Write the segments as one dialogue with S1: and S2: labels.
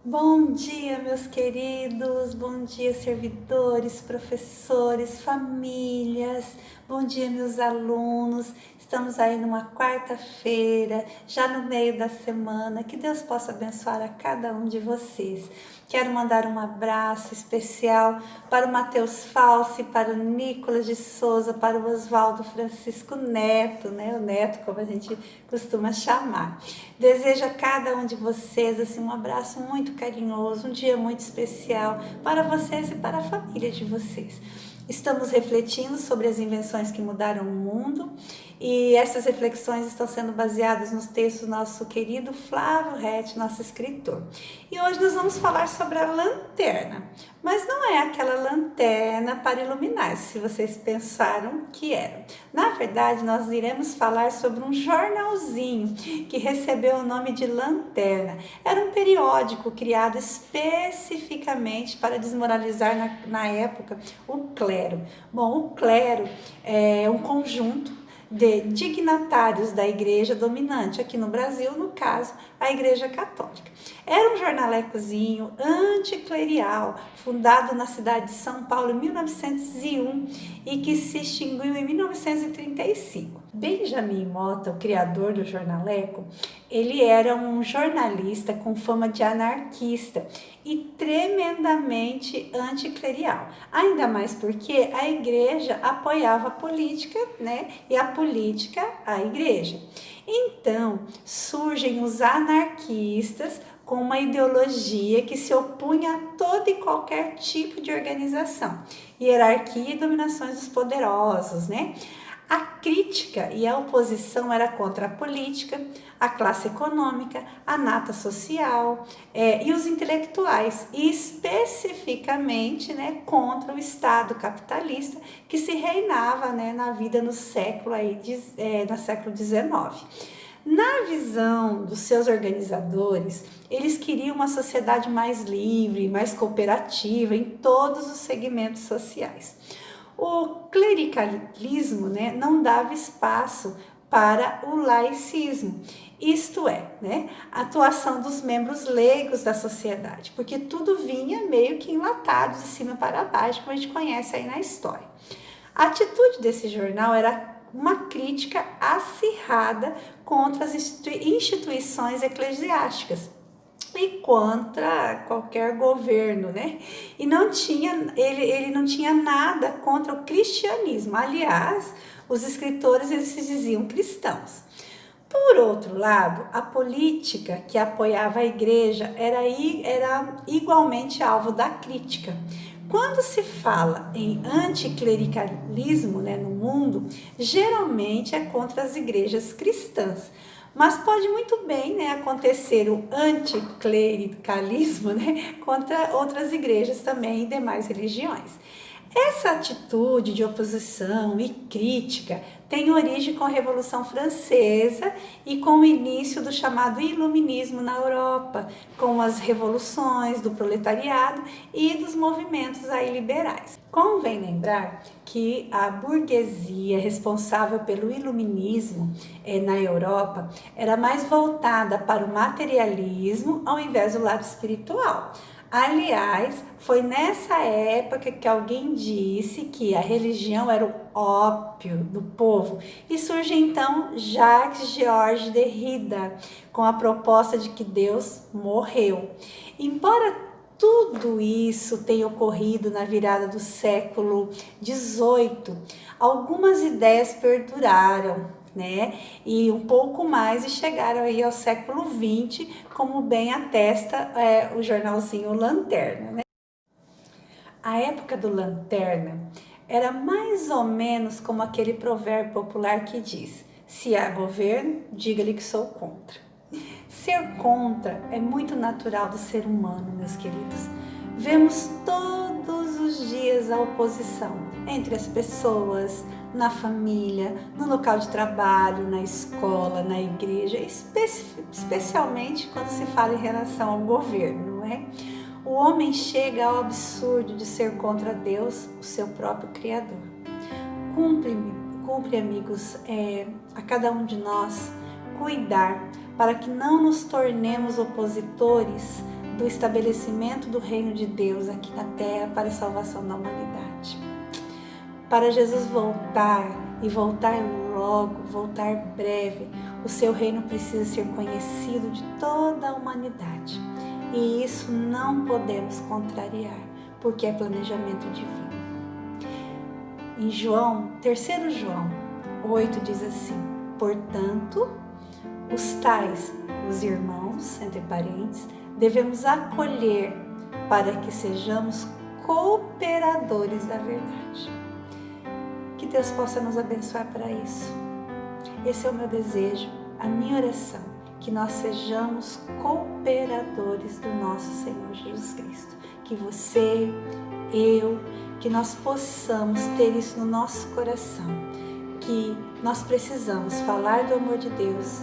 S1: Bom dia, meus queridos, bom dia, servidores, professores, famílias, bom dia, meus alunos. Estamos aí numa quarta-feira, já no meio da semana. Que Deus possa abençoar a cada um de vocês. Quero mandar um abraço especial para o Matheus Falsi, para o Nicolas de Souza, para o Oswaldo Francisco Neto, né? O Neto, como a gente costuma chamar. Desejo a cada um de vocês assim, um abraço muito carinhoso, um dia muito especial para vocês e para a família de vocês. Estamos refletindo sobre as invenções que mudaram o mundo e essas reflexões estão sendo baseadas nos textos do nosso querido Flávio Rett, nosso escritor. E hoje nós vamos falar sobre a lanterna, mas não é aquela lanterna para iluminar, se vocês pensaram que era. Na verdade, nós iremos falar sobre um jornalzinho que recebeu o nome de Lanterna. Era um periódico criado especificamente para desmoralizar na época o clero. Bom, o clero é um conjunto de dignatários da igreja dominante, aqui no Brasil, no caso, a Igreja Católica. Era um jornalecozinho anticlerial, fundado na cidade de São Paulo em 1901 e que se extinguiu em 1935. Benjamin Motta, o criador do jornaleco, ele era um jornalista com fama de anarquista e tremendamente anticlerial. Ainda mais porque a igreja apoiava a política, né? E a política, a igreja. Então, surgem os anarquistas com uma ideologia que se opunha a todo e qualquer tipo de organização, hierarquia e dominações dos poderosos, né? A crítica e a oposição era contra a política, a classe econômica, a nata social e os intelectuais, e especificamente, né, contra o Estado capitalista que se reinava, né, na vida no século XIX. Na visão dos seus organizadores, eles queriam uma sociedade mais livre, mais cooperativa em todos os segmentos sociais. O clericalismo, né, não dava espaço para o laicismo, isto é, né, a atuação dos membros leigos da sociedade, porque tudo vinha meio que enlatado de cima para baixo, como a gente conhece aí na história. A atitude desse jornal era uma crítica acirrada contra as instituições eclesiásticas e contra qualquer governo, né? E ele não tinha nada contra o cristianismo. Aliás, os escritores eles se diziam cristãos. Por outro lado, a política que apoiava a igreja era igualmente alvo da crítica. Quando se fala em anticlericalismo, né, no mundo, geralmente é contra as igrejas cristãs. Mas pode muito bem, né, acontecer o anticlericalismo, né, contra outras igrejas também e demais religiões. Essa atitude de oposição e crítica tem origem com a Revolução Francesa e com o início do chamado Iluminismo na Europa, com as revoluções do proletariado e dos movimentos aí liberais. Convém lembrar que a burguesia responsável pelo iluminismo na Europa era mais voltada para o materialismo ao invés do lado espiritual. Aliás, foi nessa época que alguém disse que a religião era o ópio do povo e surge então Jacques-Georges Derrida com a proposta de que Deus morreu. Embora tudo isso tenha ocorrido na virada do século XVIII, algumas ideias perduraram, né? E um pouco mais e chegaram aí ao século XX, como bem atesta o jornalzinho Lanterna, né? A época do Lanterna era mais ou menos como aquele provérbio popular que diz: se há governo, diga-lhe que sou contra. Ser contra é muito natural do ser humano, meus queridos. Vemos todos os dias a oposição entre as pessoas, na família, no local de trabalho, na escola, na igreja, especialmente quando se fala em relação ao governo, não é? O homem chega ao absurdo de ser contra Deus, o seu próprio Criador. Cumpre, amigos, a cada um de nós cuidar para que não nos tornemos opositores do estabelecimento do reino de Deus aqui na terra para a salvação da humanidade. Para Jesus voltar e voltar logo, voltar breve, o seu reino precisa ser conhecido de toda a humanidade. E isso não podemos contrariar, porque é planejamento divino. Em João, 3 João 8 diz assim: portanto, os tais, os irmãos, entre parênteses, devemos acolher para que sejamos cooperadores da verdade. Que Deus possa nos abençoar para isso. Esse é o meu desejo, a minha oração, que nós sejamos cooperadores do nosso Senhor Jesus Cristo. Que você, eu, que nós possamos ter isso no nosso coração, que nós precisamos falar do amor de Deus,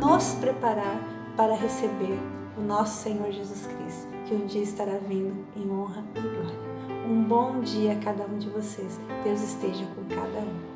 S1: nos preparar para receber o nosso Senhor Jesus Cristo, que um dia estará vindo em honra e glória. Um bom dia a cada um de vocês. Deus esteja com cada um.